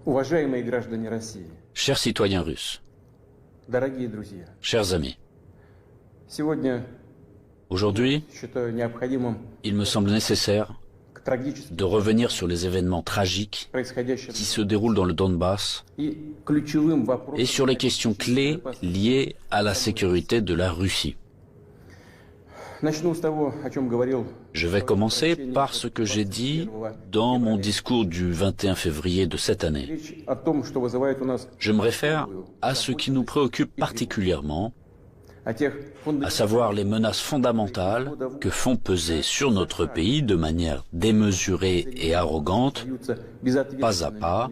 Уважаемые граждане России, Chers citoyens russes, дорогие друзья, chers amis, сегодня aujourd'hui, считаю необходимым il me semble nécessaire к трагическим de revenir sur les événements tragiques происходящим qui se déroulent dans le Donbass и ключевым et вопросам. sur les questions clés liées à la sécurité de la Russie. Начну с того, о чем говорил. Je vais commencer par ce que j'ai dit dans mon discours du 21 février de cette année. Речь о том, что вызывает у нас Je me réfère à ce qui nous préoccupe particulièrement, о тех à savoir les menaces fondamentales que font peser sur notre pays de manière démesurée et arrogante, pas à pas,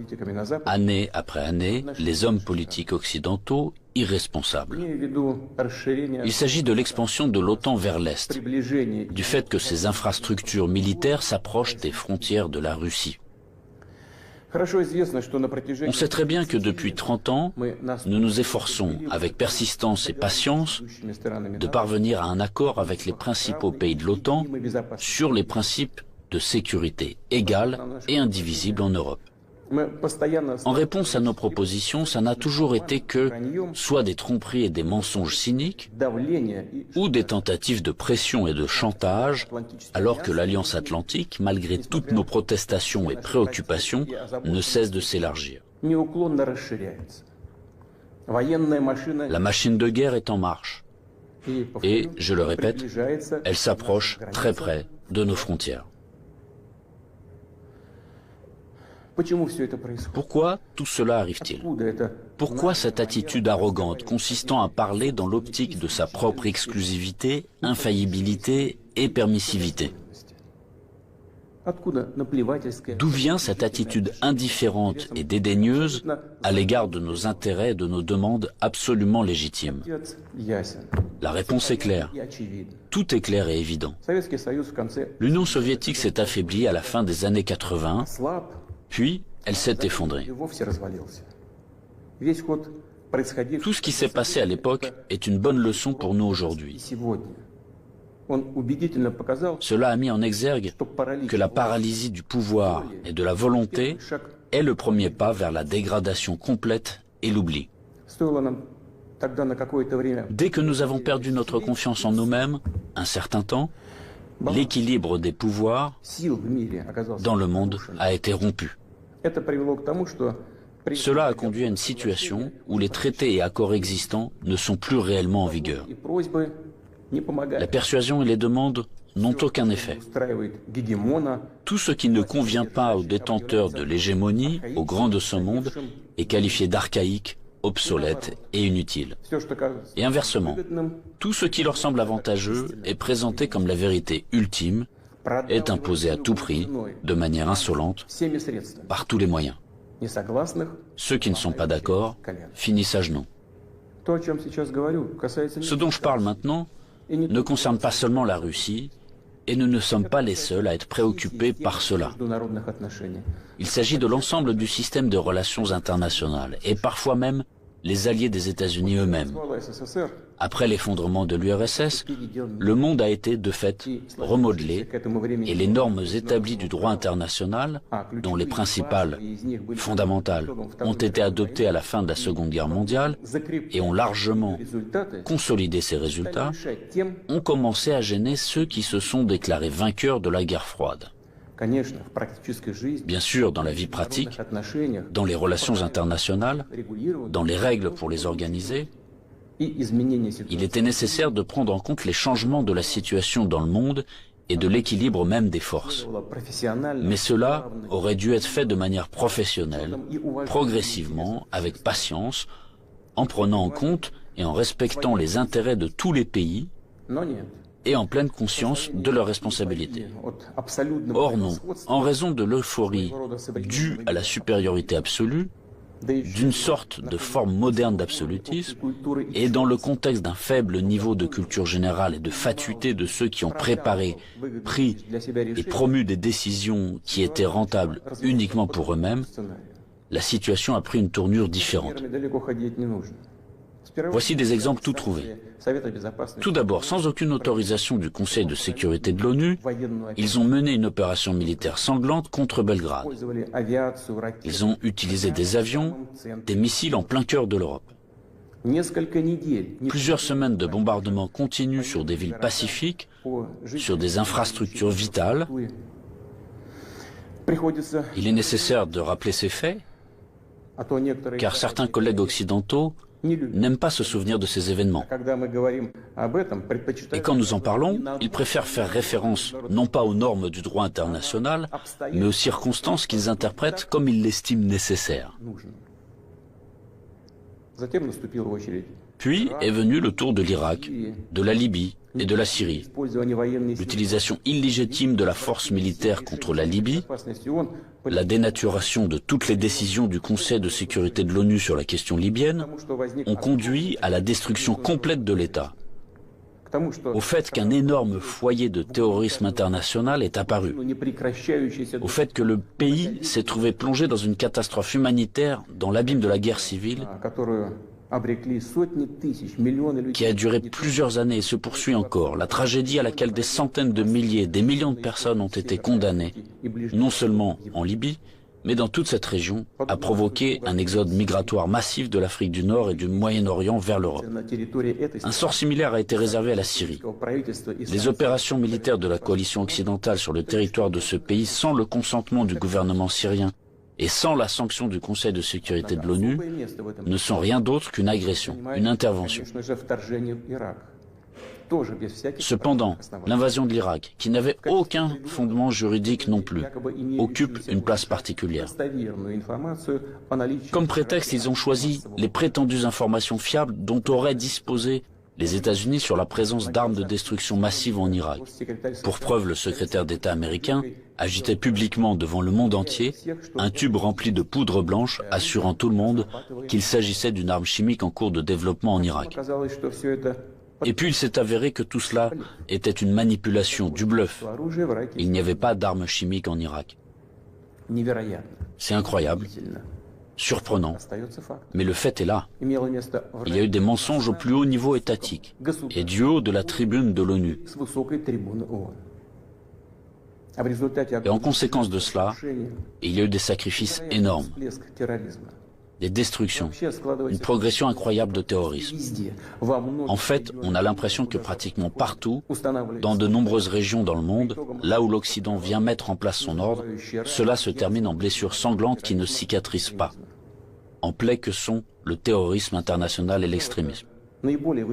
année après année, les hommes politiques occidentaux irresponsables. Il s'agit de l'expansion de l'OTAN vers l'Est, du fait que ces infrastructures militaires s'approchent des frontières de la Russie. On sait très bien que depuis 30 ans, nous nous efforçons, avec persistance et patience, de parvenir à un accord avec les principaux pays de l'OTAN sur les principes de sécurité égale et indivisible en Europe. En réponse à nos propositions, ça n'a toujours été que soit des tromperies et des mensonges cyniques, ou des tentatives de pression et de chantage, alors que l'Alliance Atlantique, malgré toutes nos protestations et préoccupations, ne cesse de s'élargir. La machine de guerre est en marche, et, je le répète, elle s'approche très près de nos frontières. Pourquoi tout cela arrive-t-il? Pourquoi cette attitude arrogante consistant à parler dans l'optique de sa propre exclusivité, infaillibilité et permissivité? D'où vient cette attitude indifférente et dédaigneuse à l'égard de nos intérêts et de nos demandes absolument légitimes? La réponse est claire. Tout est clair et évident. L'Union soviétique s'est affaiblie à la fin des années 80, puis elle s'est effondrée. Tout ce qui s'est passé à l'époque est une bonne leçon pour nous aujourd'hui. Cela a mis en exergue que la paralysie du pouvoir et de la volonté est le premier pas vers la dégradation complète et l'oubli. Dès que nous avons perdu notre confiance en nous-mêmes, un certain temps, l'équilibre des pouvoirs dans le monde a été rompu. Cela a conduit à une situation où les traités et accords existants ne sont plus réellement en vigueur. La persuasion et les demandes n'ont aucun effet. Tout ce qui ne convient pas aux détenteurs de l'hégémonie, aux grands de ce monde, est qualifié d'archaïque, obsolète et inutile. Et inversement, tout ce qui leur semble avantageux est présenté comme la vérité ultime, est imposé à tout prix, de manière insolente, par tous les moyens. Ceux qui ne sont pas d'accord finissent à genoux. Ce dont je parle maintenant ne concerne pas seulement la Russie, et nous ne sommes pas les seuls à être préoccupés par cela. Il s'agit de l'ensemble du système de relations internationales, et parfois même les alliés des États-Unis eux-mêmes. Après l'effondrement de l'URSS, le monde a été de fait remodelé et les normes établies du droit international, dont les principales, fondamentales, ont été adoptées à la fin de la Seconde Guerre mondiale et ont largement consolidé ces résultats, ont commencé à gêner ceux qui se sont déclarés vainqueurs de la guerre froide. Bien sûr, dans la vie pratique, dans les relations internationales, dans les règles pour les organiser, il était nécessaire de prendre en compte les changements de la situation dans le monde et de l'équilibre même des forces. Mais cela aurait dû être fait de manière professionnelle, progressivement, avec patience, en prenant en compte et en respectant les intérêts de tous les pays, et en pleine conscience de leurs responsabilités. Or non, en raison de l'euphorie due à la supériorité absolue, d'une sorte de forme moderne d'absolutisme, et dans le contexte d'un faible niveau de culture générale et de fatuité de ceux qui ont préparé, pris et promu des décisions qui étaient rentables uniquement pour eux-mêmes, la situation a pris une tournure différente. Voici des exemples tout trouvés. Tout d'abord, sans aucune autorisation du Conseil de sécurité de l'ONU, ils ont mené une opération militaire sanglante contre Belgrade. Ils ont utilisé des avions, des missiles en plein cœur de l'Europe. Plusieurs semaines de bombardements continus sur des villes pacifiques, sur des infrastructures vitales. Il est nécessaire de rappeler ces faits, car certains collègues occidentaux n'aiment pas se souvenir de ces événements. Et quand nous en parlons, ils préfèrent faire référence non pas aux normes du droit international, mais aux circonstances qu'ils interprètent comme ils l'estiment nécessaires. Puis est venu le tour de l'Irak, de la Libye et de la Syrie. L'utilisation illégitime de la force militaire contre la Libye, la dénaturation de toutes les décisions du Conseil de sécurité de l'ONU sur la question libyenne ont conduit à la destruction complète de l'État. Au fait qu'un énorme foyer de terrorisme international est apparu, au fait que le pays s'est trouvé plongé dans une catastrophe humanitaire dans l'abîme de la guerre civile qui a duré plusieurs années et se poursuit encore, la tragédie à laquelle des centaines de milliers, des millions de personnes ont été condamnées, non seulement en Libye, mais dans toute cette région, a provoqué un exode migratoire massif de l'Afrique du Nord et du Moyen-Orient vers l'Europe. Un sort similaire a été réservé à la Syrie. Les opérations militaires de la coalition occidentale sur le territoire de ce pays, sans le consentement du gouvernement syrien et sans la sanction du Conseil de sécurité de l'ONU, ne sont rien d'autre qu'une agression, une intervention. Cependant, l'invasion de l'Irak, qui n'avait aucun fondement juridique non plus, occupe une place particulière. Comme prétexte, ils ont choisi les prétendues informations fiables dont auraient disposé les États-Unis sur la présence d'armes de destruction massive en Irak. Pour preuve, le secrétaire d'État américain agitait publiquement devant le monde entier un tube rempli de poudre blanche assurant tout le monde qu'il s'agissait d'une arme chimique en cours de développement en Irak. Et puis il s'est avéré que tout cela était une manipulation, du bluff. Il n'y avait pas d'armes chimiques en Irak. C'est incroyable, surprenant, mais le fait est là. Il y a eu des mensonges au plus haut niveau étatique et du haut de la tribune de l'ONU. Et en conséquence de cela, il y a eu des sacrifices énormes, des destructions, une progression incroyable de terrorisme. En fait, on a l'impression que pratiquement partout, dans de nombreuses régions dans le monde, là où l'Occident vient mettre en place son ordre, cela se termine en blessures sanglantes qui ne cicatrisent pas, en plaies que sont le terrorisme international et l'extrémisme.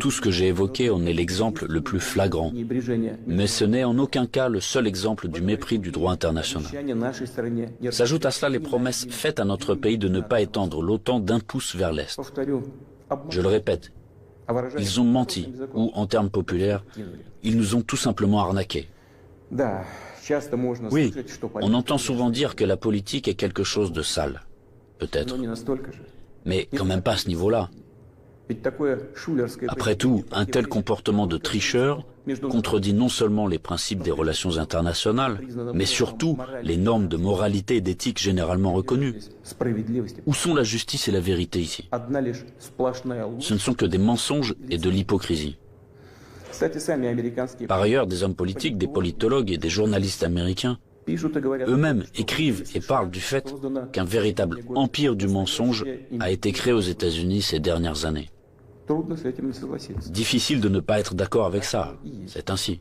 Tout ce que j'ai évoqué en est l'exemple le plus flagrant, mais ce n'est en aucun cas le seul exemple du mépris du droit international. S'ajoutent à cela les promesses faites à notre pays de ne pas étendre l'OTAN d'un pouce vers l'Est. Je le répète, ils ont menti, ou en termes populaires, ils nous ont tout simplement arnaqués. Oui, on entend souvent dire que la politique est quelque chose de sale, peut-être, mais quand même pas à ce niveau-là. Après tout, un tel comportement de tricheur contredit non seulement les principes des relations internationales, mais surtout les normes de moralité et d'éthique généralement reconnues. Où sont la justice et la vérité ici? Ce ne sont que des mensonges et de l'hypocrisie. Par ailleurs, des hommes politiques, des politologues et des journalistes américains eux-mêmes écrivent et parlent du fait qu'un véritable empire du mensonge a été créé aux États-Unis ces dernières années. Difficile de ne pas être d'accord avec ça, c'est ainsi.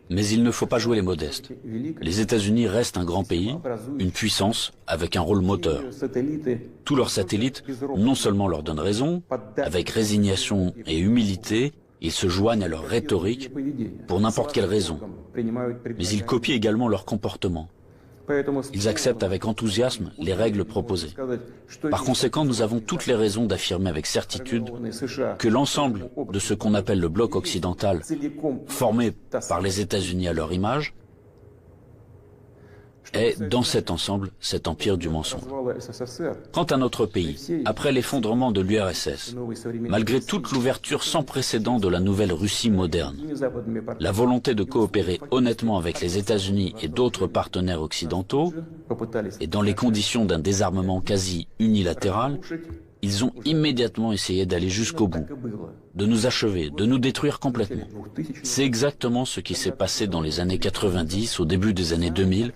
Mais il ne faut pas jouer les modestes. Les États-Unis restent un grand pays, une puissance avec un rôle moteur. Tous leurs satellites non seulement leur donnent raison, avec résignation et humilité, ils se joignent à leur rhétorique pour n'importe quelle raison, mais ils copient également leur comportement. Ils acceptent avec enthousiasme les règles proposées. Par conséquent, nous avons toutes les raisons d'affirmer avec certitude que l'ensemble de ce qu'on appelle le bloc occidental, formé par les États-Unis à leur image, est, dans cet ensemble, cet empire du mensonge. Quant à notre pays, après l'effondrement de l'URSS, malgré toute l'ouverture sans précédent de la nouvelle Russie moderne, la volonté de coopérer honnêtement avec les États-Unis et d'autres partenaires occidentaux, et dans les conditions d'un désarmement quasi unilatéral, Ils ont immédiatement essayé d'aller jusqu'au bout, de nous achever, de nous détruire complètement. C'est exactement ce qui s'est passé dans les années 90, au début des années 2000,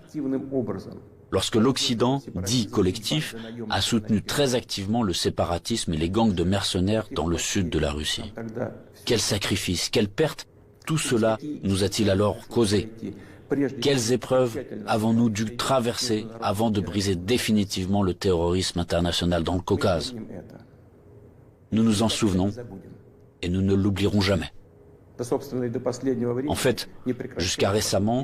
lorsque l'Occident, dit collectif, a soutenu très activement le séparatisme et les gangs de mercenaires dans le sud de la Russie. Quels sacrifices, quelles pertes, tout cela nous a-t-il alors causé? Quelles épreuves avons-nous dû traverser avant de briser définitivement le terrorisme international dans le Caucase? Nous nous en souvenons et nous ne l'oublierons jamais. En fait, jusqu'à récemment,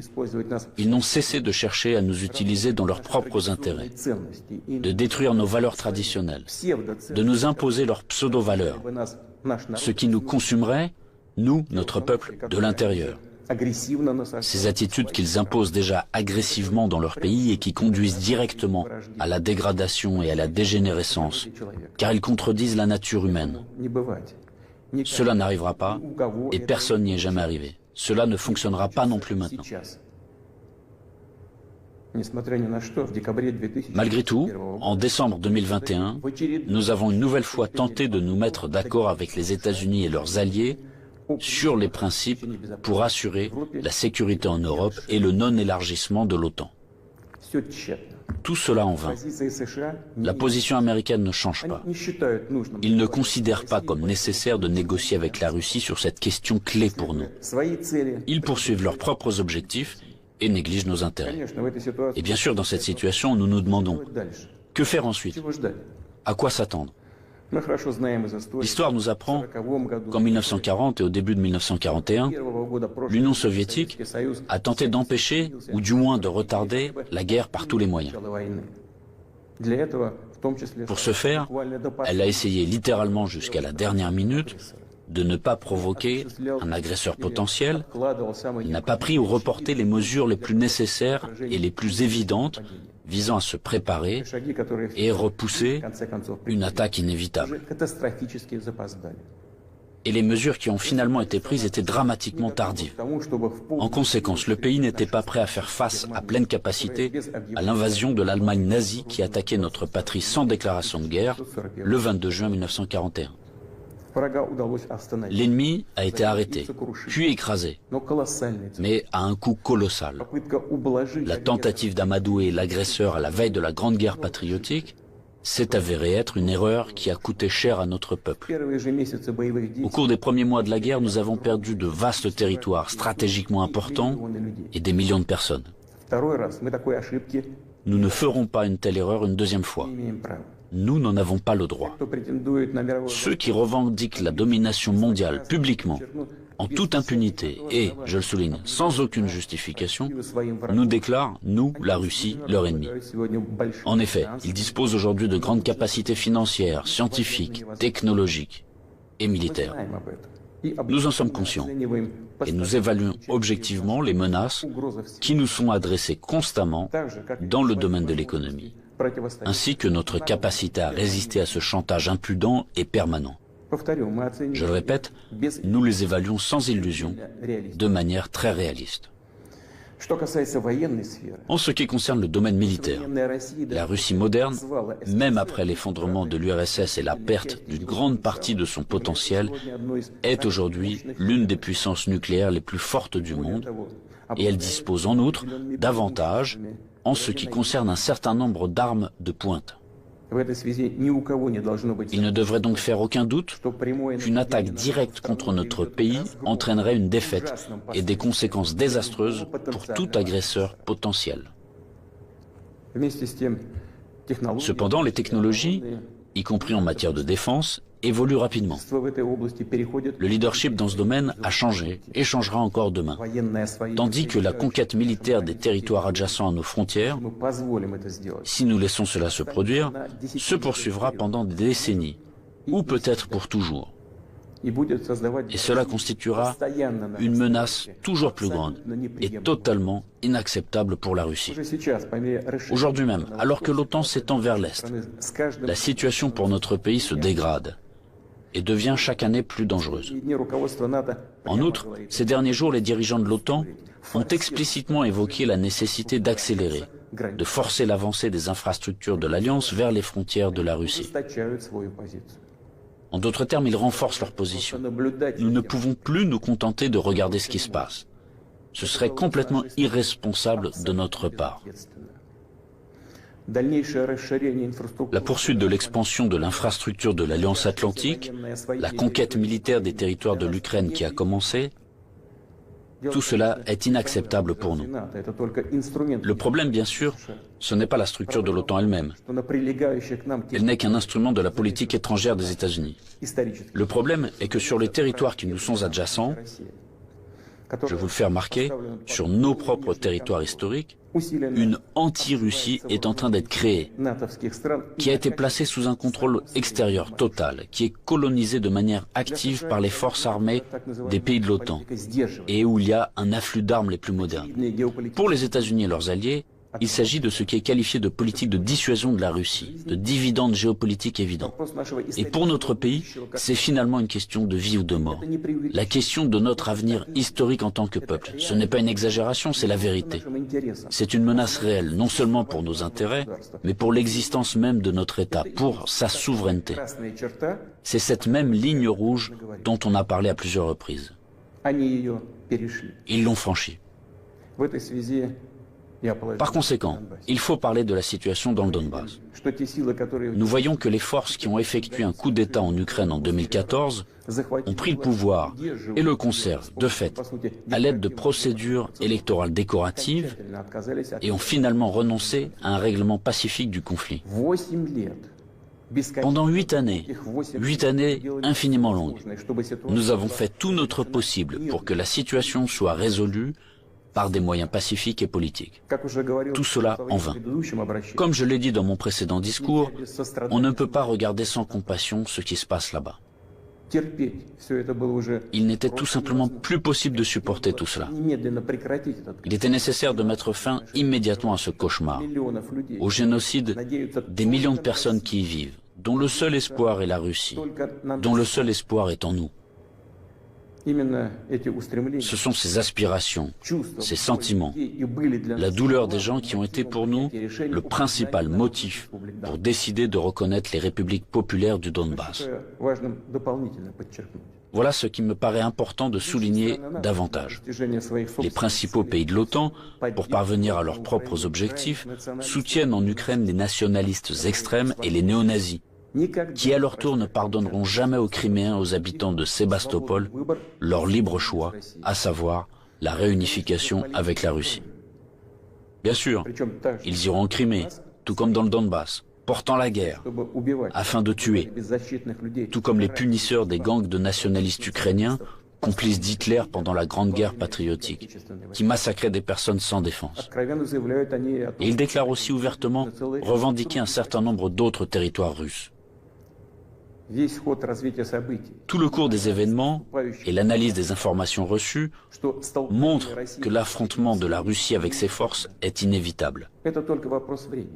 ils n'ont cessé de chercher à nous utiliser dans leurs propres intérêts, de détruire nos valeurs traditionnelles, de nous imposer leurs pseudo-valeurs, ce qui nous consumerait, nous, notre peuple, de l'intérieur. Ces attitudes qu'ils imposent déjà agressivement dans leur pays et qui conduisent directement à la dégradation et à la dégénérescence, car ils contredisent la nature humaine. Cela n'arrivera pas et personne n'y est jamais arrivé. Cela ne fonctionnera pas non plus maintenant. Malgré tout, en décembre 2021, nous avons une nouvelle fois tenté de nous mettre d'accord avec les États-Unis et leurs alliés sur les principes pour assurer la sécurité en Europe et le non-élargissement de l'OTAN. Tout cela en vain. La position américaine ne change pas. Ils ne considèrent pas comme nécessaire de négocier avec la Russie sur cette question clé pour nous. Ils poursuivent leurs propres objectifs et négligent nos intérêts. Et bien sûr, dans cette situation, nous nous demandons, que faire ensuite? À quoi s'attendre? L'histoire nous apprend qu'en 1940 et au début de 1941, l'Union soviétique a tenté d'empêcher, ou du moins de retarder, la guerre par tous les moyens. Pour ce faire, elle a essayé littéralement jusqu'à la dernière minute de ne pas provoquer un agresseur potentiel, elle n'a pas pris ou reporté les mesures les plus nécessaires et les plus évidentes visant à se préparer et repousser une attaque inévitable. Et les mesures qui ont finalement été prises étaient dramatiquement tardives. En conséquence, le pays n'était pas prêt à faire face à pleine capacité à l'invasion de l'Allemagne nazie qui attaquait notre patrie sans déclaration de guerre le 22 juin 1941. L'ennemi a été arrêté, puis écrasé, mais à un coût colossal. La tentative d'amadouer l'agresseur à la veille de la Grande Guerre patriotique s'est avérée être une erreur qui a coûté cher à notre peuple. Au cours des premiers mois de la guerre, nous avons perdu de vastes territoires stratégiquement importants et des millions de personnes. Nous ne ferons pas une telle erreur une deuxième fois. Nous n'en avons pas le droit. Ceux qui revendiquent la domination mondiale publiquement, en toute impunité et, je le souligne, sans aucune justification, nous déclarent, nous, la Russie, leur ennemi. En effet, ils disposent aujourd'hui de grandes capacités financières, scientifiques, technologiques et militaires. Nous en sommes conscients et nous évaluons objectivement les menaces qui nous sont adressées constamment dans le domaine de l'économie, ainsi que notre capacité à résister à ce chantage impudent et permanent. Je le répète, nous les évaluons sans illusion, de manière très réaliste. En ce qui concerne le domaine militaire, la Russie moderne, même après l'effondrement de l'URSS et la perte d'une grande partie de son potentiel, est aujourd'hui l'une des puissances nucléaires les plus fortes du monde, et elle dispose en outre d'avantages en ce qui concerne un certain nombre d'armes de pointe. Il ne devrait donc faire aucun doute qu'une attaque directe contre notre pays entraînerait une défaite et des conséquences désastreuses pour tout agresseur potentiel. Cependant, les technologies, y compris en matière de défense, évoluent rapidement. Le leadership dans ce domaine a changé et changera encore demain, tandis que la conquête militaire des territoires adjacents à nos frontières, si nous laissons cela se produire, se poursuivra pendant des décennies, ou peut-être pour toujours. Et cela constituera une menace toujours plus grande et totalement inacceptable pour la Russie. Aujourd'hui même, alors que l'OTAN s'étend vers l'Est, la situation pour notre pays se dégrade et devient chaque année plus dangereuse. En outre, ces derniers jours, les dirigeants de l'OTAN ont explicitement évoqué la nécessité d'accélérer, de forcer l'avancée des infrastructures de l'Alliance vers les frontières de la Russie. En d'autres termes, ils renforcent leur position. Nous ne pouvons plus nous contenter de regarder ce qui se passe. Ce serait complètement irresponsable de notre part. La poursuite de l'expansion de l'infrastructure de l'Alliance Atlantique, la conquête militaire des territoires de l'Ukraine qui a commencé, tout cela est inacceptable pour nous. Le problème, bien sûr, ce n'est pas la structure de l'OTAN elle-même. Elle n'est qu'un instrument de la politique étrangère des États-Unis. Le problème est que sur les territoires qui nous sont adjacents, je vous le fais remarquer, sur nos propres territoires historiques, une anti-Russie est en train d'être créée, qui a été placée sous un contrôle extérieur total, qui est colonisée de manière active par les forces armées des pays de l'OTAN, et où il y a un afflux d'armes les plus modernes. Pour les États-Unis et leurs alliés, il s'agit de ce qui est qualifié de politique de dissuasion de la Russie, de dividende géopolitique évident. Et pour notre pays, c'est finalement une question de vie ou de mort. La question de notre avenir historique en tant que peuple. Ce n'est pas une exagération, c'est la vérité. C'est une menace réelle, non seulement pour nos intérêts, mais pour l'existence même de notre État, pour sa souveraineté. C'est cette même ligne rouge dont on a parlé à plusieurs reprises. Ils l'ont franchie. Par conséquent, il faut parler de la situation dans le Donbass. Nous voyons que les forces qui ont effectué un coup d'État en Ukraine en 2014 ont pris le pouvoir et le conservent, de fait, à l'aide de procédures électorales décoratives et ont finalement renoncé à un règlement pacifique du conflit. Pendant 8 années infiniment longues, nous avons fait tout notre possible pour que la situation soit résolue par des moyens pacifiques et politiques. Tout cela en vain. Comme je l'ai dit dans mon précédent discours, on ne peut pas regarder sans compassion ce qui se passe là-bas. Il n'était tout simplement plus possible de supporter tout cela. Il était nécessaire de mettre fin immédiatement à ce cauchemar, au génocide des millions de personnes qui y vivent, dont le seul espoir est la Russie, dont le seul espoir est en nous. Ce sont ces aspirations, ces sentiments, la douleur des gens qui ont été pour nous le principal motif pour décider de reconnaître les républiques populaires du Donbass. Voilà ce qui me paraît important de souligner davantage. Les principaux pays de l'OTAN, pour parvenir à leurs propres objectifs, soutiennent en Ukraine les nationalistes extrêmes et les néo-nazis, qui à leur tour ne pardonneront jamais aux Criméens, aux habitants de Sébastopol, leur libre choix, à savoir la réunification avec la Russie. Bien sûr, ils iront en Crimée, tout comme dans le Donbass, portant la guerre, afin de tuer, tout comme les punisseurs des gangs de nationalistes ukrainiens, complices d'Hitler pendant la Grande Guerre patriotique, qui massacraient des personnes sans défense. Et ils déclarent aussi ouvertement revendiquer un certain nombre d'autres territoires russes. Tout le cours des événements et l'analyse des informations reçues montrent que l'affrontement de la Russie avec ses forces est inévitable.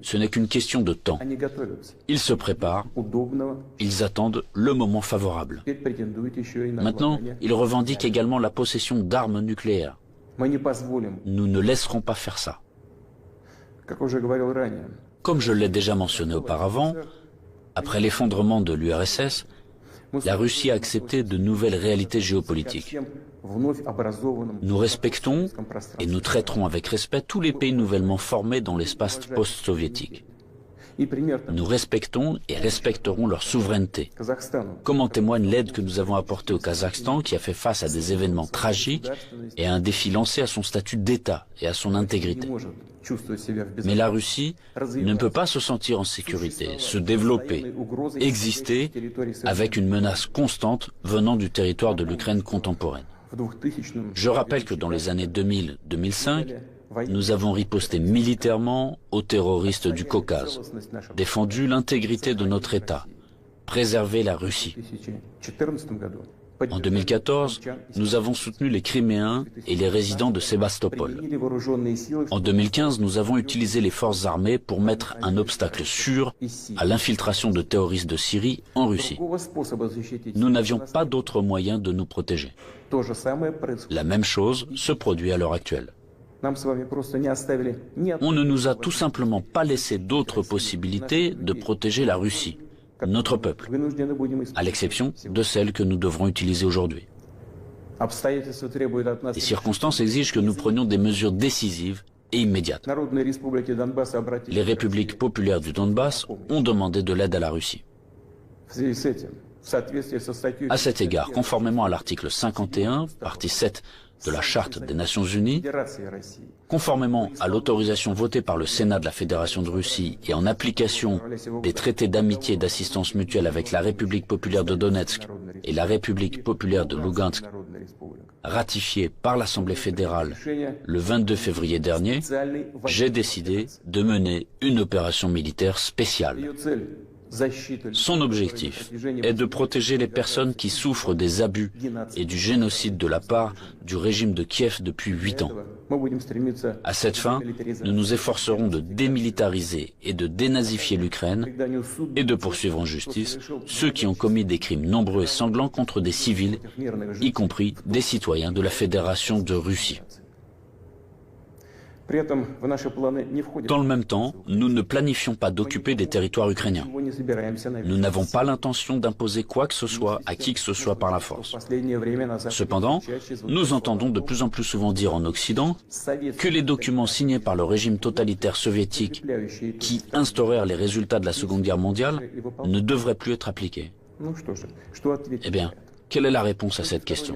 Ce n'est qu'une question de temps. Ils se préparent, ils attendent le moment favorable. Maintenant, ils revendiquent également la possession d'armes nucléaires. Nous ne laisserons pas faire ça. Comme je l'ai déjà mentionné auparavant, après l'effondrement de l'URSS, la Russie a accepté de nouvelles réalités géopolitiques. Nous respectons et nous traiterons avec respect tous les pays nouvellement formés dans l'espace post-soviétique. Nous respectons et respecterons leur souveraineté, comme en témoigne l'aide que nous avons apportée au Kazakhstan, qui a fait face à des événements tragiques et à un défi lancé à son statut d'État et à son intégrité. Mais la Russie ne peut pas se sentir en sécurité, se développer, exister avec une menace constante venant du territoire de l'Ukraine contemporaine. Je rappelle que dans les années 2000-2005, nous avons riposté militairement aux terroristes du Caucase, défendu l'intégrité de notre État, préservé la Russie. En 2014, nous avons soutenu les Criméens et les résidents de Sébastopol. En 2015, nous avons utilisé les forces armées pour mettre un obstacle sûr à l'infiltration de terroristes de Syrie en Russie. Nous n'avions pas d'autre moyen de nous protéger. La même chose se produit à l'heure actuelle. On ne nous a tout simplement pas laissé d'autres possibilités de protéger la Russie, notre peuple, à l'exception de celles que nous devrons utiliser aujourd'hui. Les circonstances exigent que nous prenions des mesures décisives et immédiates. Les républiques populaires du Donbass ont demandé de l'aide à la Russie. À cet égard, conformément à l'article 51, partie 7 de la Charte des Nations Unies, conformément à l'autorisation votée par le Sénat de la Fédération de Russie et en application des traités d'amitié et d'assistance mutuelle avec la République populaire de Donetsk et la République populaire de Lugansk, ratifiés par l'Assemblée fédérale le 22 février dernier, j'ai décidé de mener une opération militaire spéciale. Son objectif est de protéger les personnes qui souffrent des abus et du génocide de la part du régime de Kiev depuis 8 ans. À cette fin, nous nous efforcerons de démilitariser et de dénazifier l'Ukraine et de poursuivre en justice ceux qui ont commis des crimes nombreux et sanglants contre des civils, y compris des citoyens de la Fédération de Russie. Dans le même temps, nous ne planifions pas d'occuper des territoires ukrainiens. Nous n'avons pas l'intention d'imposer quoi que ce soit à qui que ce soit par la force. Cependant, nous entendons de plus en plus souvent dire en Occident que les documents signés par le régime totalitaire soviétique qui instaurèrent les résultats de la Seconde Guerre mondiale ne devraient plus être appliqués. Eh bien, quelle est la réponse à cette question?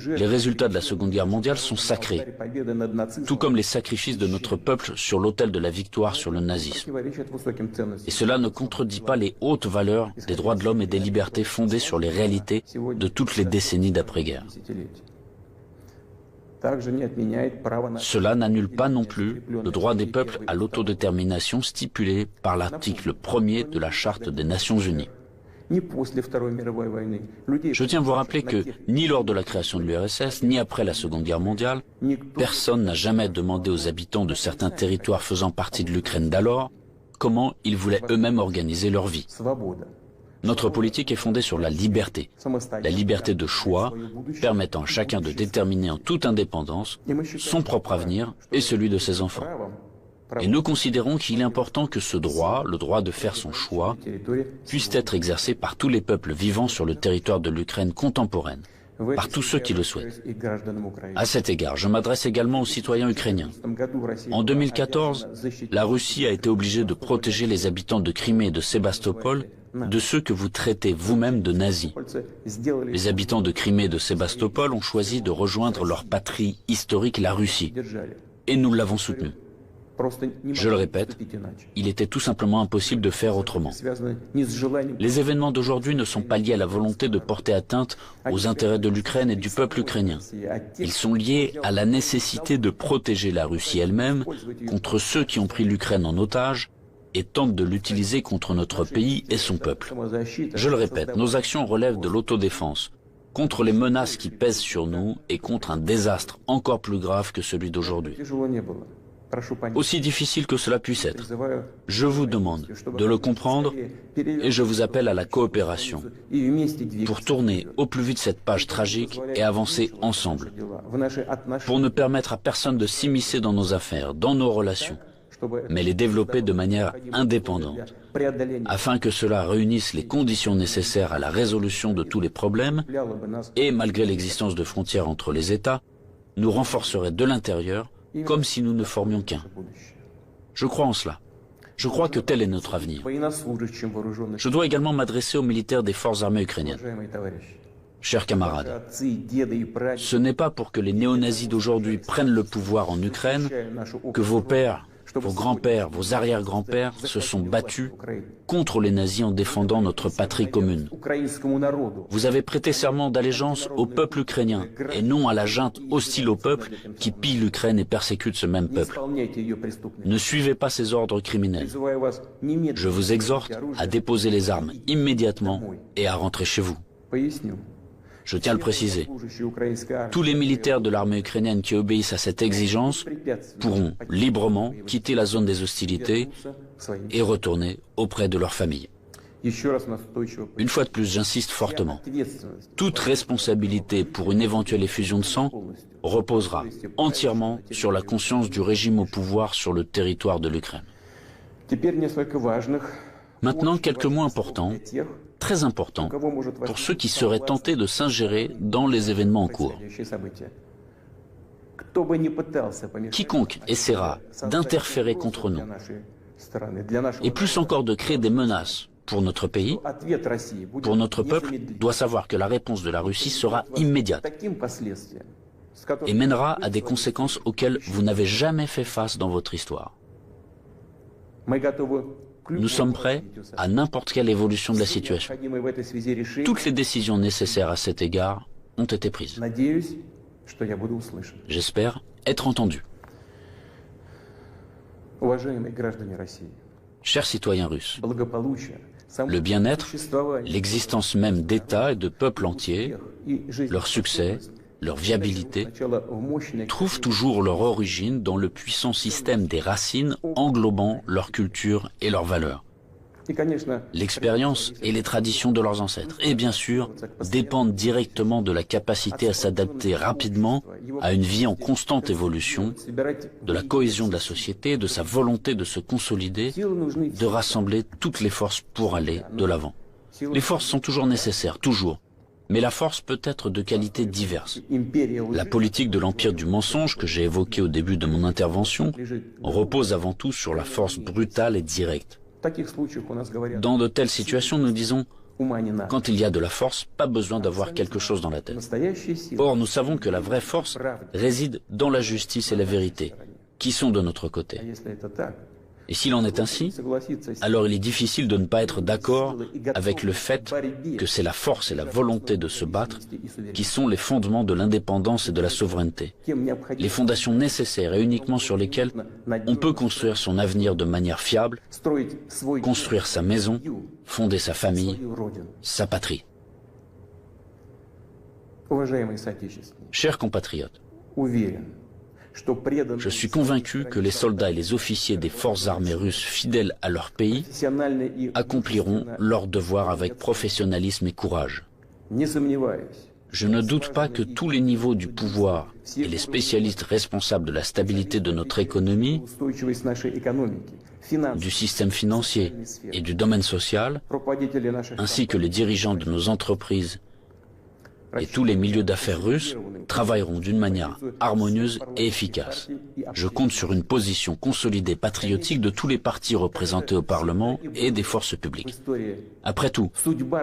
Les résultats de la Seconde Guerre mondiale sont sacrés, tout comme les sacrifices de notre peuple sur l'autel de la victoire sur le nazisme. Et cela ne contredit pas les hautes valeurs des droits de l'homme et des libertés fondées sur les réalités de toutes les décennies d'après-guerre. Cela n'annule pas non plus le droit des peuples à l'autodétermination stipulé par l'article 1er de la Charte des Nations Unies. Je tiens à vous rappeler que ni lors de la création de l'URSS, ni après la Seconde Guerre mondiale, personne n'a jamais demandé aux habitants de certains territoires faisant partie de l'Ukraine d'alors comment ils voulaient eux-mêmes organiser leur vie. Notre politique est fondée sur la liberté de choix, permettant à chacun de déterminer en toute indépendance son propre avenir et celui de ses enfants. Et nous considérons qu'il est important que ce droit, le droit de faire son choix, puisse être exercé par tous les peuples vivant sur le territoire de l'Ukraine contemporaine, par tous ceux qui le souhaitent. À cet égard, je m'adresse également aux citoyens ukrainiens. En 2014, la Russie a été obligée de protéger les habitants de Crimée et de Sébastopol de ceux que vous traitez vous-même de nazis. Les habitants de Crimée et de Sébastopol ont choisi de rejoindre leur patrie historique, la Russie, et nous l'avons soutenu. Je le répète, il était tout simplement impossible de faire autrement. Les événements d'aujourd'hui ne sont pas liés à la volonté de porter atteinte aux intérêts de l'Ukraine et du peuple ukrainien. Ils sont liés à la nécessité de protéger la Russie elle-même contre ceux qui ont pris l'Ukraine en otage et tentent de l'utiliser contre notre pays et son peuple. Je le répète, nos actions relèvent de l'autodéfense, contre les menaces qui pèsent sur nous et contre un désastre encore plus grave que celui d'aujourd'hui. Aussi difficile que cela puisse être, je vous demande de le comprendre et je vous appelle à la coopération pour tourner au plus vite cette page tragique et avancer ensemble, pour ne permettre à personne de s'immiscer dans nos affaires, dans nos relations, mais les développer de manière indépendante, afin que cela réunisse les conditions nécessaires à la résolution de tous les problèmes et, malgré l'existence de frontières entre les États, nous renforcerait de l'intérieur comme si nous ne formions qu'un. Je crois en cela. Je crois que tel est notre avenir. Je dois également m'adresser aux militaires des forces armées ukrainiennes. Chers camarades, ce n'est pas pour que les néo-nazis d'aujourd'hui prennent le pouvoir en Ukraine que vos pères, vos grands-pères, vos arrière-grands-pères se sont battus contre les nazis en défendant notre patrie commune. Vous avez prêté serment d'allégeance au peuple ukrainien et non à la junte hostile au peuple qui pille l'Ukraine et persécute ce même peuple. Ne suivez pas ces ordres criminels. Je vous exhorte à déposer les armes immédiatement et à rentrer chez vous. Je tiens à le préciser, tous les militaires de l'armée ukrainienne qui obéissent à cette exigence pourront librement quitter la zone des hostilités et retourner auprès de leur famille. Une fois de plus, j'insiste fortement. Toute responsabilité pour une éventuelle effusion de sang reposera entièrement sur la conscience du régime au pouvoir sur le territoire de l'Ukraine. Maintenant, quelques mots importants, très importants, pour ceux qui seraient tentés de s'ingérer dans les événements en cours. Quiconque essaiera d'interférer contre nous, et plus encore de créer des menaces pour notre pays, pour notre peuple, doit savoir que la réponse de la Russie sera immédiate et mènera à des conséquences auxquelles vous n'avez jamais fait face dans votre histoire. Nous sommes prêts à n'importe quelle évolution de la situation. Toutes les décisions nécessaires à cet égard ont été prises. J'espère être entendu. Chers citoyens russes, le bien-être, l'existence même d'États et de peuples entiers, leur succès, leur viabilité, trouvent toujours leur origine dans le puissant système des racines englobant leur culture et leurs valeurs. L'expérience et les traditions de leurs ancêtres, et bien sûr, dépendent directement de la capacité à s'adapter rapidement à une vie en constante évolution, de la cohésion de la société, de sa volonté de se consolider, de rassembler toutes les forces pour aller de l'avant. Les forces sont toujours nécessaires, toujours. Mais la force peut être de qualités diverses. La politique de l'empire du mensonge que j'ai évoquée au début de mon intervention repose avant tout sur la force brutale et directe. Dans de telles situations, nous disons, quand il y a de la force, pas besoin d'avoir quelque chose dans la tête. Or, nous savons que la vraie force réside dans la justice et la vérité, qui sont de notre côté. Et s'il en est ainsi, alors il est difficile de ne pas être d'accord avec le fait que c'est la force et la volonté de se battre qui sont les fondements de l'indépendance et de la souveraineté, les fondations nécessaires et uniquement sur lesquelles on peut construire son avenir de manière fiable, construire sa maison, fonder sa famille, sa patrie. Chers compatriotes, je suis convaincu que les soldats et les officiers des forces armées russes fidèles à leur pays accompliront leur devoir avec professionnalisme et courage. Je ne doute pas que tous les niveaux du pouvoir et les spécialistes responsables de la stabilité de notre économie, du système financier et du domaine social, ainsi que les dirigeants de nos entreprises et tous les milieux d'affaires russes travailleront d'une manière harmonieuse et efficace. Je compte sur une position consolidée patriotique de tous les partis représentés au Parlement et des forces publiques. Après tout,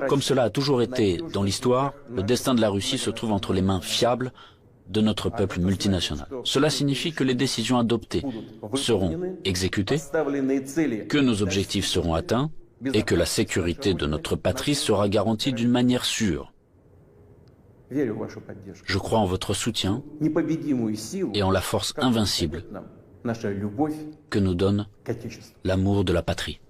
comme cela a toujours été dans l'histoire, le destin de la Russie se trouve entre les mains fiables de notre peuple multinational. Cela signifie que les décisions adoptées seront exécutées, que nos objectifs seront atteints et que la sécurité de notre patrie sera garantie d'une manière sûre. Je crois en votre soutien et en la force invincible que nous donne l'amour de la patrie.